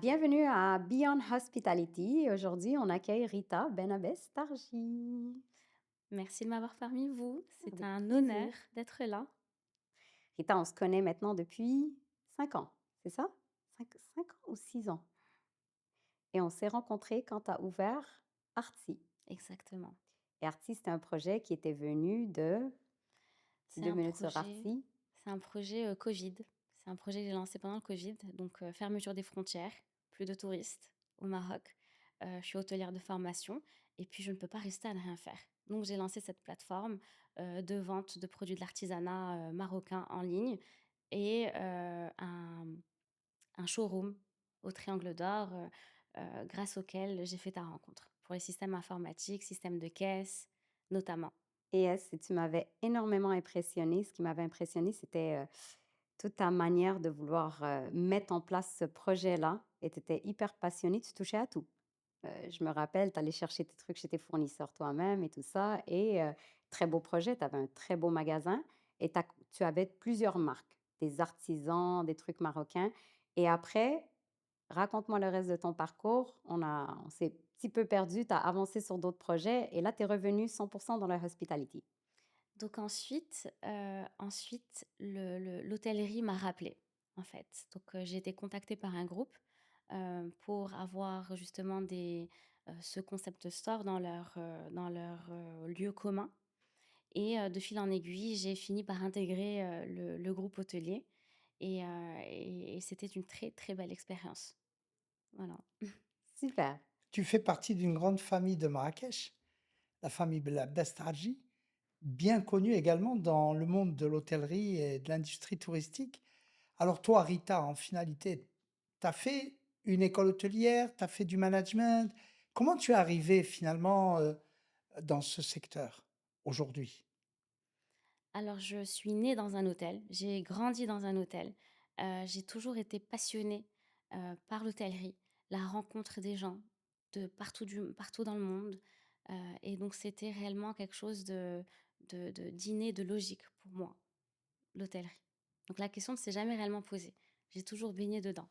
Bienvenue à Beyond Hospitality. Aujourd'hui, on accueille Rita Benabes Tarji. Merci de m'avoir parmi vous. C'est Avec un honneur plaisir. d'être là. Rita, on se connaît maintenant depuis 5 ans, c'est ça? 5 ans ou 6 ans? Et on s'est rencontrés quand tu as ouvert Artsy. Exactement. Et Artsy, c'était un projet qui était venu de C'est 2 un minutes sur projet Artsy. c'est un projet, Covid. C'est un projet que j'ai lancé pendant le Covid, donc fermeture des frontières, plus de touristes au Maroc. Je suis hôtelière de formation et puis je ne peux pas rester à ne rien faire. Donc j'ai lancé cette plateforme, de vente de produits de l'artisanat, marocain en ligne et un showroom au Triangle d'Or, grâce auquel j'ai fait ta rencontre. Pour les systèmes informatiques, systèmes de caisse, notamment. Tu m'avais énormément impressionnée. Ce qui m'avait impressionnée, c'était toute ta manière de vouloir mettre en place ce projet-là. Et tu étais hyper passionnée, tu touchais à tout. Je me rappelle, tu allais chercher tes trucs chez tes fournisseurs toi-même et tout ça et très beau projet, tu avais un très beau magasin et tu avais plusieurs marques, des artisans, des trucs marocains et après, raconte-moi le reste de ton parcours. On s'est un petit peu perdu, tu as avancé sur d'autres projets et là, tu es revenu 100 dans la hospitality. Donc ensuite l'hôtellerie m'a rappelé en fait. Donc j'ai été contactée par un groupe, pour avoir justement ce concept store dans leur lieu commun et de fil en aiguille, j'ai fini par intégrer, le groupe hôtelier et c'était une très, très belle expérience. Voilà. Super. Tu fais partie d'une grande famille de Marrakech, la famille Bestarji, bien connue également dans le monde de l'hôtellerie et de l'industrie touristique. Alors toi, Rita, en finalité, tu as fait une école hôtelière, tu as fait du management. Comment tu es arrivée finalement dans ce secteur aujourd'hui? Alors je suis née dans un hôtel, j'ai grandi dans un hôtel. J'ai toujours été passionnée, par l'hôtellerie, la rencontre des gens de partout dans le monde, et donc c'était réellement quelque chose d'inné, de logique pour moi, l'hôtellerie. Donc la question ne s'est jamais réellement posée. J'ai toujours baigné dedans.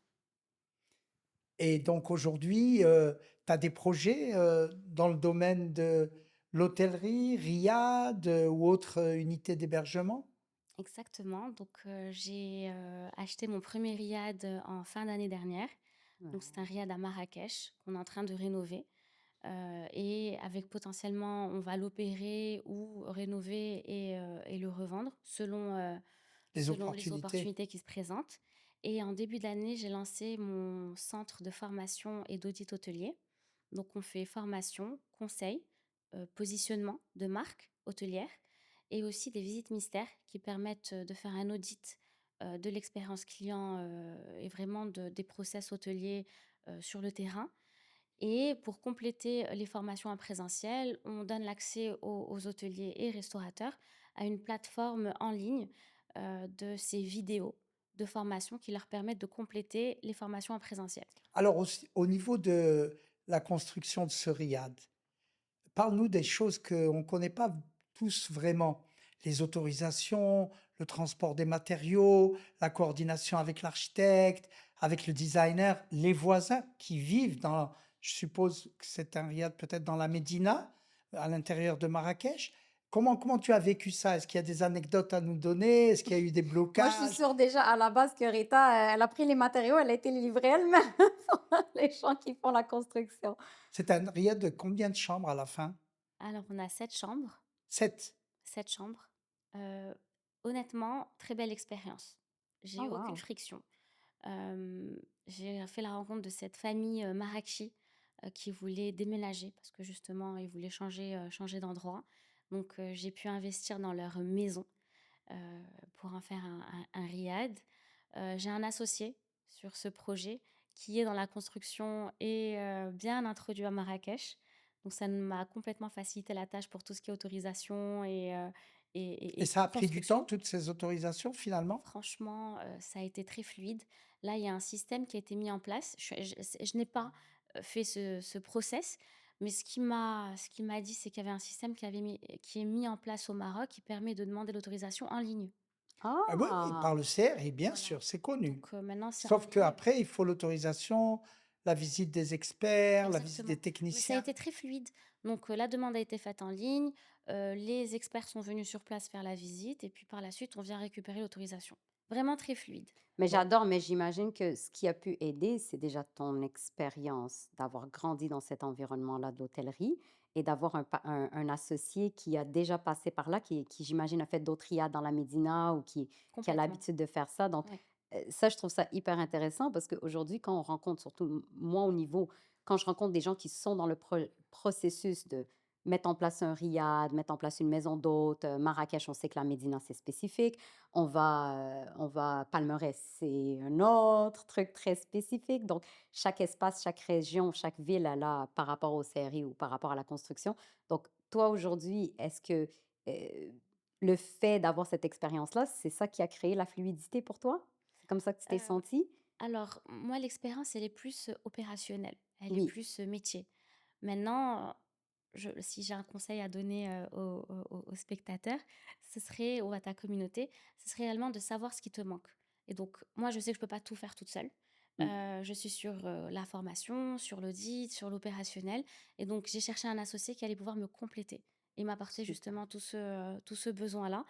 Et donc aujourd'hui, tu as des projets dans le domaine de l'hôtellerie, riad ou autre unité d'hébergement? Exactement, donc j'ai, acheté mon premier riad, en fin d'année dernière. Donc c'est un Ouais. riad à Marrakech qu'on est en train de rénover, et avec potentiellement on va l'opérer ou rénover et le revendre selon, Les selon les opportunités. opportunités qui se présentent. Et en début d'année, j'ai lancé mon centre de formation et d'audit hôtelier. Donc on fait formation, conseil, positionnement de marque hôtelière et aussi des visites mystères qui permettent, de faire un audit, de l'expérience client, et vraiment des process hôteliers, sur le terrain. Et pour compléter, les formations en présentiel, on donne l'accès aux hôteliers et restaurateurs à une plateforme en ligne, de ces vidéos de formation qui leur permettent de compléter les formations en présentiel. Alors aussi, au niveau de la construction de ce riad, parle-nous des choses qu'on ne connaît pas tous vraiment. Les autorisations, le transport des matériaux, la coordination avec l'architecte, avec le designer, les voisins qui vivent dans, je suppose que c'est un riad peut-être dans la Médina, à l'intérieur de Marrakech. Comment tu as vécu ça? Est-ce qu'il y a des anecdotes à nous donner? Est-ce qu'il y a eu des Moi, je suis blocages? sûre déjà à la base que Rita, elle a pris les matériaux, elle a été les livrer elle-même pour les gens qui font la construction. C'est un riad de combien de chambres à la fin? Alors on a 7 chambres, 7. 7 chambres. Heu, Honnêtement, très belle expérience. J'ai Oh eu aucune wow! friction. J'ai fait la rencontre de cette famille, Marrakchi, qui voulait déménager parce que justement ils voulaient changer d'endroit. Donc j'ai pu investir dans leur maison, pour en faire un riad. J'ai un associé sur ce projet qui est dans la construction et bien introduit à Marrakech. Donc ça m'a complètement facilité la tâche pour tout ce qui est autorisation Et et ça a pris du temps, construction. toutes ces autorisations finalement? Franchement, ça a été très fluide. Là, il y a un système qui a été mis en place. Je n'ai pas, fait ce process, mais ce qui m'a dit, c'est qu'il y avait un système qui est mis en place au Maroc qui permet de demander l'autorisation en ligne. Ah oui, oui, par Ah! le CRI, bien Voilà. sûr, c'est connu. Donc maintenant c'est Sauf rentré. qu'après, il faut l'autorisation, la visite des experts, la visite Exactement. des Mais ça a techniciens. été très fluide. Donc, la demande a été faite en ligne, les experts sont venus sur place faire la visite et puis par la suite, on vient récupérer l'autorisation. Vraiment très fluide. Mais Bon, j'adore, mais j'imagine que ce qui a pu aider, c'est déjà ton expérience d'avoir grandi dans cet environnement-là de l'hôtellerie et d'avoir un associé qui a déjà passé par là, qui j'imagine a fait d'autres riades dans la Médina ou qui a Complètement. l'habitude de faire ça. Donc, Oui, ça, je trouve ça hyper intéressant parce qu'aujourd'hui, quand on rencontre, surtout moi au niveau, quand je rencontre des gens qui sont dans le processus de mettre en place un riad, mettre en place une maison d'hôte, Marrakech, on sait que la Médina, c'est spécifique. On va Palmeraie, c'est un autre truc très spécifique. Donc, chaque espace, chaque région, chaque ville, elle a par rapport au CRI ou par rapport à la construction. Donc, toi, aujourd'hui, est-ce que le fait d'avoir cette expérience-là, c'est ça qui a créé la fluidité pour toi? C'est comme ça que tu t'es heu, sentie? alors moi l'expérience elle est plus, opérationnelle, elle est Oui. plus, métier. Maintenant, si j'ai un conseil à donner, aux spectateurs, ce serait ou à ta communauté, ce serait réellement de savoir ce qui te manque. Et donc moi, je sais que je peux pas tout faire toute seule. Mmh. Je suis sur, la formation, sur l'audit, sur l'opérationnel et donc j'ai cherché un associé qui allait pouvoir me compléter et m'apporter Super. justement tout ce besoin-là,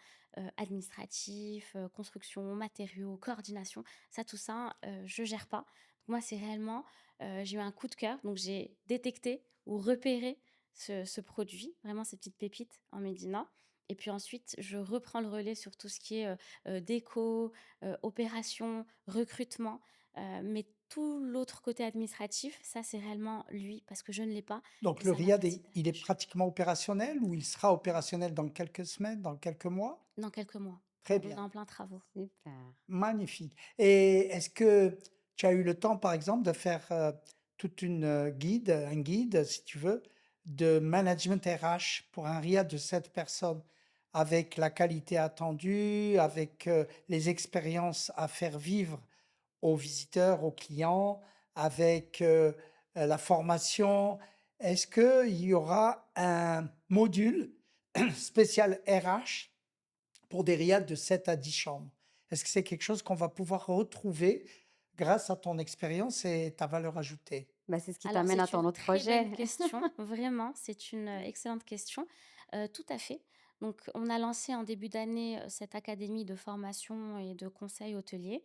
administratif, construction, matériaux, coordination. Ça, tout ça, je gère pas. Moi, c'est réellement, j'ai eu un coup de cœur, donc j'ai détecté ou repéré ce produit, vraiment ces petites pépites en médina et puis ensuite je reprends le relais sur tout ce qui est, déco, opération, recrutement, mais tout l'autre côté administratif, ça c'est réellement lui parce que je ne l'ai pas Donc et le ça me riad, facilite la il est tâche. pratiquement opérationnel ou il sera opérationnel dans quelques semaines, dans quelques mois? Dans quelques mois, Très on est bien, en plein travaux. Super. magnifique. Et est-ce que tu as eu le temps, par exemple, de faire toute une un guide, si tu veux, de management RH pour un riad de 7 personnes, avec la qualité attendue, avec les expériences à faire vivre aux visiteurs, aux clients, avec, la formation. Est-ce qu'il y aura un module spécial RH pour des riads de 7 à 10 chambres? Est-ce que c'est quelque chose qu'on va pouvoir retrouver grâce à ton expérience et ta valeur ajoutée? Bah, c'est ce qui Alors t'amène à c'est ton une autre très belle projet. question, vraiment, c'est une, excellente question. Tout à fait. Donc on a lancé en début d'année, cette académie de formation et de conseil hôtelier.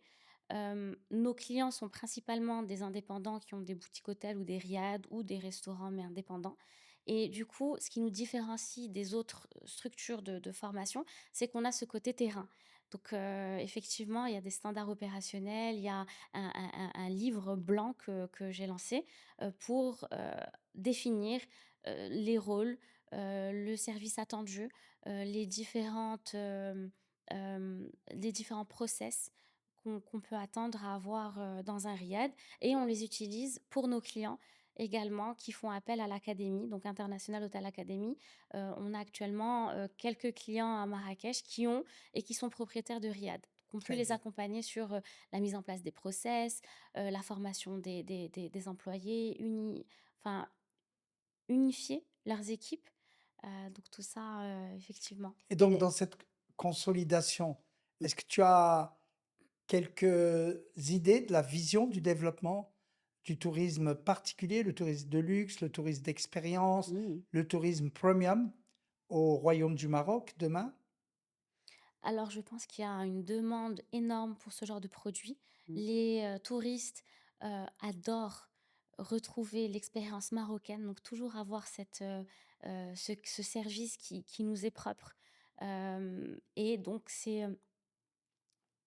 Nos clients sont principalement des indépendants qui ont des boutiques hôtels ou des riads ou des restaurants, mais indépendants et du coup, ce qui nous différencie des autres, structures de formation, c'est qu'on a ce côté terrain. Donc effectivement, il y a des standards opérationnels, il y a un livre blanc que j'ai lancé, pour, définir, les rôles, le service attendu, les les différents process qu'on peut attendre à avoir, dans un riad et on les utilise pour nos clients également qui font appel à l'académie, donc International Hotel Academy. On a actuellement, quelques clients à Marrakech qui ont et qui sont propriétaires de riad. Donc on peut Très les bien. accompagner sur, la mise en place des process, la formation des employés, enfin, unifier leurs équipes, donc tout ça, effectivement. Et donc Et dans cette consolidation, est-ce que tu as quelques idées de la vision du développement du tourisme particulier, le tourisme de luxe, le tourisme d'expérience, mmh, le tourisme premium au Royaume du Maroc demain? Alors je pense qu'il y a une demande énorme pour ce genre de produit. mmh, Les, touristes, adorent retrouver l'expérience marocaine, donc toujours avoir ce service qui nous est propre. Hem Et donc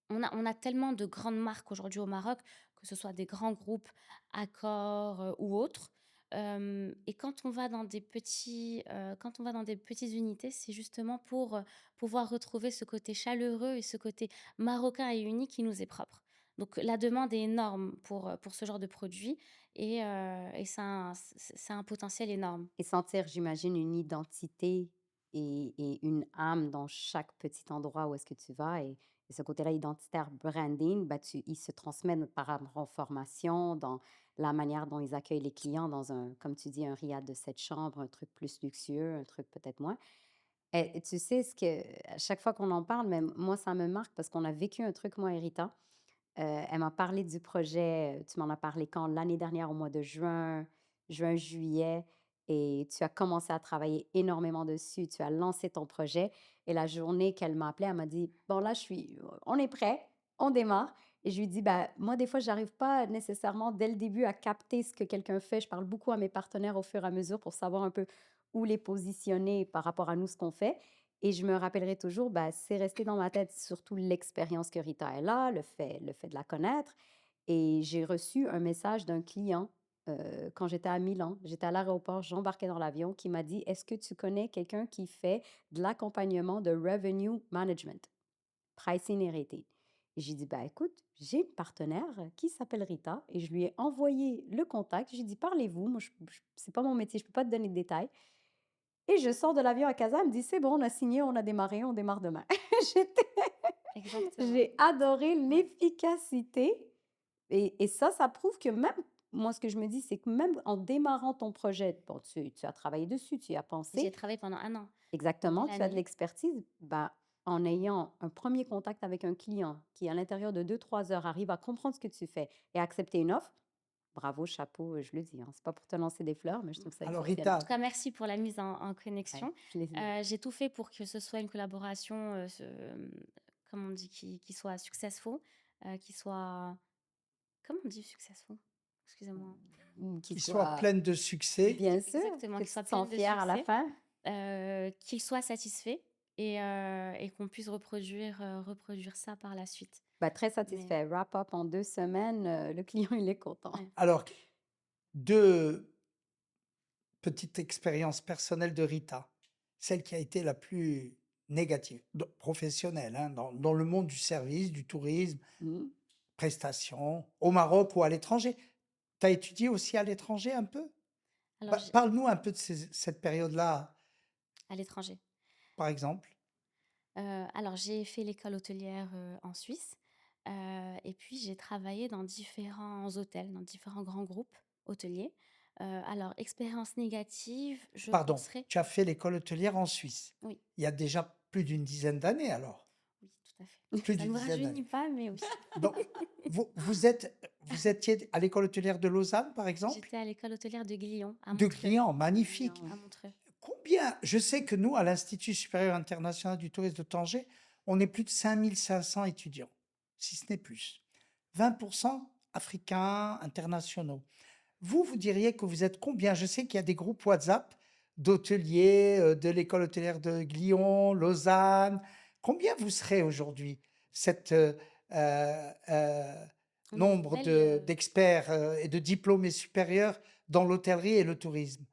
on a tellement de grandes marques aujourd'hui au Maroc, que ce soit des grands groupes, Accor, ou autres. Et quand on va dans des petites unités, c'est justement pour, pouvoir retrouver ce côté chaleureux et ce côté marocain et unique qui nous est propre. Donc la demande est énorme pour ce genre de produit et c'est un potentiel énorme. et sentir, j'imagine, une identité et une âme dans chaque petit endroit où est-ce que tu vas et ce côté-là identitaire branding, bah, ils se transmettent par en formation, dans la manière dont ils accueillent les clients dans un comme tu dis, un riad de 7 chambres, un truc plus luxueux, un truc peut-être moins. Et tu sais ce que à chaque fois qu'on en parle, mais moi, ça me marque parce qu'on a vécu un truc, moi et Rita. Elle m'a parlé du projet, tu m'en as parlé quand? L'année dernière au mois de juillet et tu as commencé à travailler énormément dessus. Tu as lancé ton projet et la journée qu'elle m'a appelée, elle m'a dit: «Bon là, on est prêt, on démarre» et je lui dis: «Bah, moi des fois, j'arrive pas nécessairement dès le début à capter ce que quelqu'un fait. Je parle beaucoup à mes partenaires au fur et à mesure pour savoir un peu où les positionner par rapport à nous, ce qu'on fait et je me rappellerai toujours, bah, c'est resté dans ma tête, surtout l'expérience que Rita elle a, le fait de la connaître et j'ai reçu un message d'un client, quand j'étais à Milan. J'étais à l'aéroport, j'embarquais dans l'avion, qui m'a dit: «Est-ce que tu connais quelqu'un qui fait de l'accompagnement de revenue management, pricing et rating?» Et j'ai dit: «Bah, écoute, j'ai une partenaire qui s'appelle Rita» et je lui ai envoyé le contact. J'ai dit: «Parlez-vous, moi je c'est pas mon métier, je peux pas te donner de détails». Et je sors de l'avion à casa, elle me dit: «C'est bon, on a signé, on a démarré, on démarre demain». J'étais Exactement. j'ai adoré Ouais. l'efficacité et ça prouve que même moi, ce que je me dis, c'est que même en démarrant ton projet, bon, tu as travaillé dessus, tu y as J'y pensé ai travaillé pendant 1 an, une exactement, belle tu as de année. l'expertise, bah, en ayant un premier contact avec un client qui, à l'intérieur de 2 3 heures, arrive à comprendre ce que tu fais et à accepter une offre, bravo, chapeau, je le dis, hein, c'est pas pour te lancer des fleurs, mais je trouve ça Alors exceptionnel. En tout Rita, cas, merci pour la mise en Ouais, connexion. je les J'ai tout fait pour que ce soit une collaboration, comme on dit, qui soit successful, qui soit comment on dit successful? Excusez-moi. qui qui soit soient pleine de succès. bien sûr, Exactement, que qui tu soit te sens pleine de fière à la succès, fin. qu'il soit satisfait et qu'on puisse reproduire ça par la suite. Bah, très Mais satisfait. Wrap up en 2 semaines, le client, il est content. ouais. Alors, deux petites expériences personnelles de Rita. Celle qui a été la plus négative, professionnelle, hein, dans le monde du service, du tourisme, Mmh. prestations, au Maroc ou à l'étranger. Tu as étudié aussi à l'étranger un peu? Alors j'ai Parle-nous un peu de cette période-là, à l'étranger. par exemple. Alors j'ai fait l'école hôtelière, en Suisse, et puis j'ai travaillé dans différents hôtels, dans différents grands groupes hôteliers. Alors expérience négative, je Pardon, penserais tu as fait l'école hôtelière en Suisse. oui, Il y a déjà plus d'une dizaine d'années alors? oui, tout à fait. Plus Ça d'une ne nous dizaine rajeunit d'années. pas, mais oui. Donc, vous étiez à l'école hôtelière de Lausanne, par exemple? J'étais à l'école hôtelière de Glion, à De Montreux, clients, Brillant, magnifique. ouais. à Montreux. Combien je sais que nous, à l'Institut supérieur international du tourisme de Tanger, on est plus de 5 500 étudiants, si ce n'est plus. 20 africains, internationaux. Vous diriez que vous êtes combien? Je sais qu'il y a des groupes WhatsApp d'hôteliers, de l'école hôtelière de Glion, Lausanne. Combien vous serez aujourd'hui? Cet, On est une nombre belle, d'experts, et de diplômés supérieurs dans l'hôtellerie et le tourisme?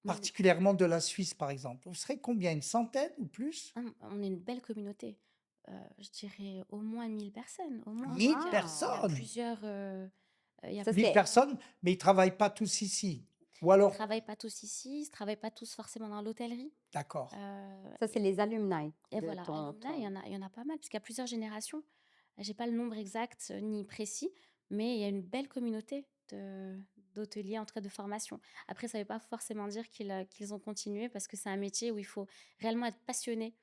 on est Particulièrement de la Suisse, par exemple. Vous serez combien? Une centaine ou plus? on est une belle communauté. Je dirais au moins 1000 personnes, au moins, parce 1000 qu'il y a personnes! plusieurs, il y a Ça, 1000 c'était personnes, mais ils ne travaillent pas tous ici? Ou ils alors travaillent pas tous ici, ils travaillent pas tous forcément dans l'hôtellerie. d'accord. ça, c'est les alumni Et de voilà, ton alumni, ton il y en a pas mal, parce qu'il y a plusieurs générations. J'ai pas le nombre exact, ni précis, mais il y a une belle communauté d'hôteliers, en tout cas de formation. Après, ça veut pas forcément dire qu'ils ont continué, parce que c'est un métier où il faut réellement être passionné,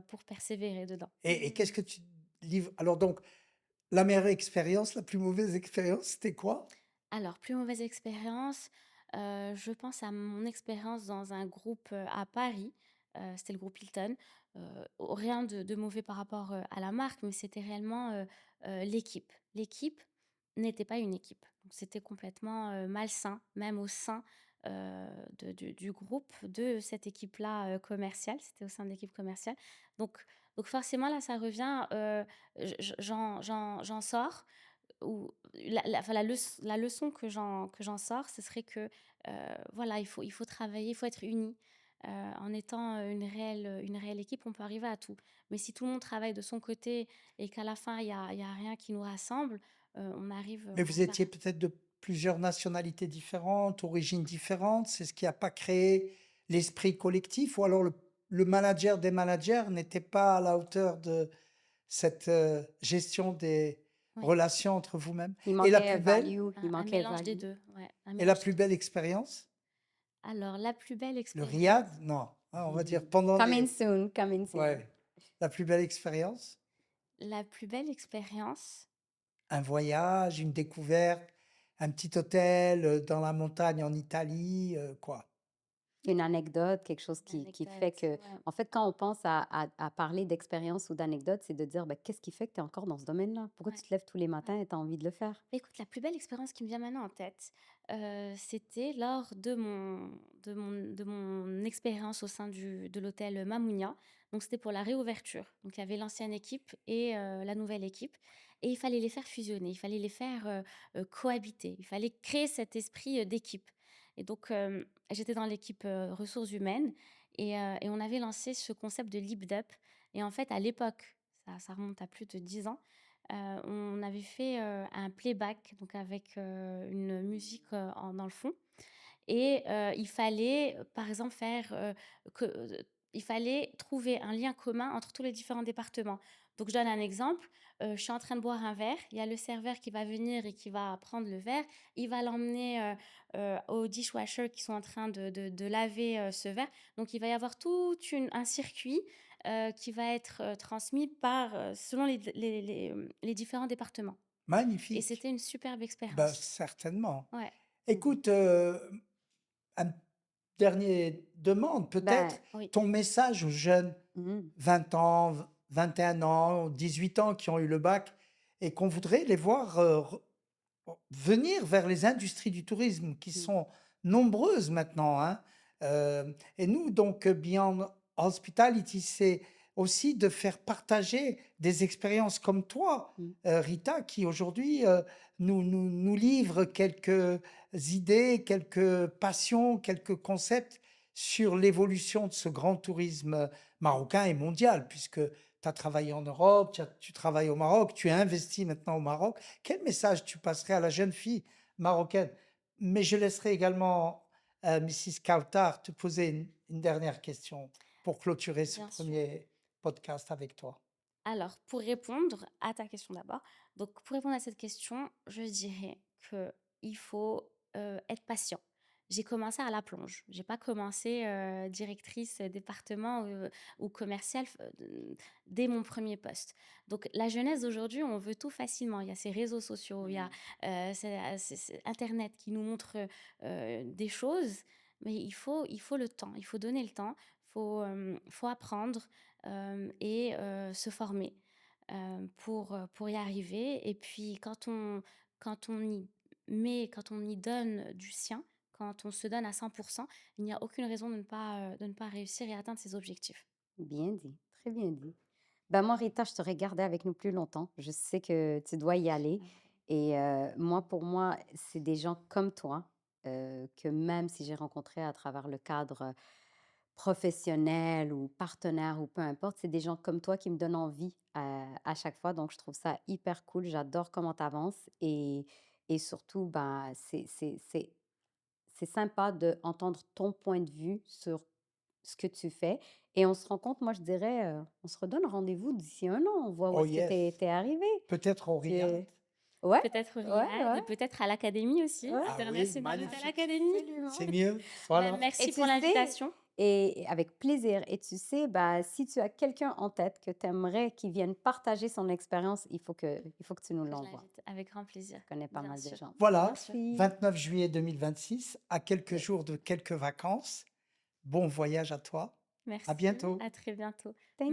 pour persévérer dedans. Et qu'est-ce que tu livres? Alors donc, la meilleure expérience, la plus mauvaise expérience, c'était quoi? Alors, plus mauvaise expérience, je pense à mon expérience dans un groupe, à Paris, c'était le groupe Hilton. Rien de mauvais par rapport, à la marque, mais c'était réellement, l'équipe. L'équipe n'était pas une équipe. Donc c'était complètement, malsain, même au sein, du groupe, de cette équipe-là, commerciale. C'était au sein de l'équipe commerciale. Donc donc forcément là, ça revient, j'en sors ou enfin la leçon que j'en sors, ce serait que, voilà, il faut travailler, il faut être unis. En étant, une réelle équipe, on peut arriver à tout. Mais si tout le monde travaille de son côté et qu'à la fin, il y a rien qui nous rassemble, Mais on vous arrive à étiez rien. peut-être de plusieurs nationalités différentes, origines différentes, c'est ce qui a pas créé l'esprit collectif? Ou alors le manager des managers n'était pas à la hauteur de cette, gestion des Ouais, relations entre vous-mêmes? il Et la manquait plus belle? value, il un manquait mélange des value. 2. Ouais, un Et la mélange des plus 2. belle expérience? Alors la plus belle Le expérience riad? Non. hein, on va dire, pendant Coming les... soon, coming soon. Ouais. La plus belle expérience? La plus belle expérience, Un voyage, une découverte, un petit hôtel dans la montagne en Italie, quoi. Une anecdote, quelque chose une qui fait anecdote, que ouais. en fait, quand on pense à parler d'expérience ou d'anecdote, c'est de dire: «Bah, qu'est-ce qui fait que tu es encore dans ce domaine-là? Pourquoi Ouais, tu te lèves tous les matins ouais. et tu as envie de le faire?» Bah, écoute, la plus belle expérience qui me vient maintenant en tête, c'était lors de mon expérience au sein de l'hôtel Mamounia. Donc c'était pour la réouverture. Donc il y avait l'ancienne équipe et la nouvelle équipe et il fallait les faire fusionner, il fallait les faire, cohabiter. Il fallait créer cet esprit, d'équipe et donc j'étais dans l'équipe, ressources humaines et on avait lancé ce concept de Leap Up et en fait à l'époque, ça remonte à plus de 10 ans. On avait fait, un playback, donc avec, une musique, dans le fond et il fallait, par exemple, il fallait trouver un lien commun entre tous les différents départements. Donc je donne un exemple, je suis en train de boire un verre, il y a le serveur qui va venir et qui va prendre le verre, il va l'emmener, aux dishwashers qui sont en train de laver, ce verre. Donc il va y avoir tout un circuit, qui va être, transmis selon les différents départements et Magnifique. c'était une superbe Ben, expérience. certainement. Ouais. Mmh. Écoute, un dernier demande, peut-être Ben Oui. ton message aux jeunes, mmh 20 ans, 21 ans, 18 ans qui ont eu le bac et qu'on voudrait les voir venir vers les industries du tourisme qui mh. sont nombreuses maintenant, hein. Et nous, donc, Beyond Hospitality, c'est aussi de faire partager des expériences comme toi, Mmh. Rita, qui aujourd'hui nous livre quelques idées, quelques passions, quelques concepts sur l'évolution de ce grand tourisme marocain et mondial, puisque tu as travaillé en Europe, tu travailles au Maroc, tu es investi maintenant au Maroc. Quel message tu passerais à la jeune fille marocaine? Mais je laisserai également Mrs. Kautar te poser une dernière question pour clôturer ce Bien sûr. premier podcast avec toi. Alors, pour répondre à ta question d'abord, donc pour répondre à cette question, je dirais qu'il faut, être patient. J'ai commencé à la plonge. J'ai pas commencé, directrice, département, ou commerciale dès mon premier poste. Donc la jeunesse d'aujourd'hui, on veut tout facilement. Il y a ces réseaux sociaux, il y a, Mmh. c'est internet qui nous montre, des choses, mais il faut le temps, il faut donner le temps, faut apprendre, et se former, pour y arriver et puis quand on y donne du sien, quand on se donne à 100, il n'y a aucune raison de ne pas réussir et atteindre ses objectifs. Bien dit, très bien dit. Ben moi, Rita, je t'aurais gardée avec nous plus longtemps. Je sais que tu dois y aller Ouais. et moi, pour moi, c'est des gens comme toi, que même si j'ai rencontrés à travers le cadre, professionnel ou partenaire ou peu importe, c'est des gens comme toi qui me donnent envie, à chaque fois, donc je trouve ça hyper cool. J'adore comment tu avances et surtout, ben, c'est sympa d'entendre ton point de vue sur ce que tu fais et on se rend compte, moi je dirais, on se redonne rendez-vous d'ici 1 an, on voit où Oh est-ce que tu yes, es arrivé. peut-être au Tu Riyad. ouais, Peut-être au ouais, Riyad ouais, et peut-être à l'académie aussi. ouais, Je te Ah oui, remercie de m'inviter à magnifique. l'académie. absolument. C'est mieux. Bah, Voilà. Et merci tu pour sais l'invitation. et avec plaisir et tu sais, bah, si tu as quelqu'un en tête que tu aimerais qu'il vienne partager son expérience, il faut que tu nous Que je l'envoies. l'invite avec grand plaisir. Je connais pas Bien mal de sûr, gens. bien Voilà, sûr. Merci. 29 juillet 2026, à quelques Yes. jours de quelques vacances. Bon voyage à toi. À Merci, bientôt. à très bientôt. Thank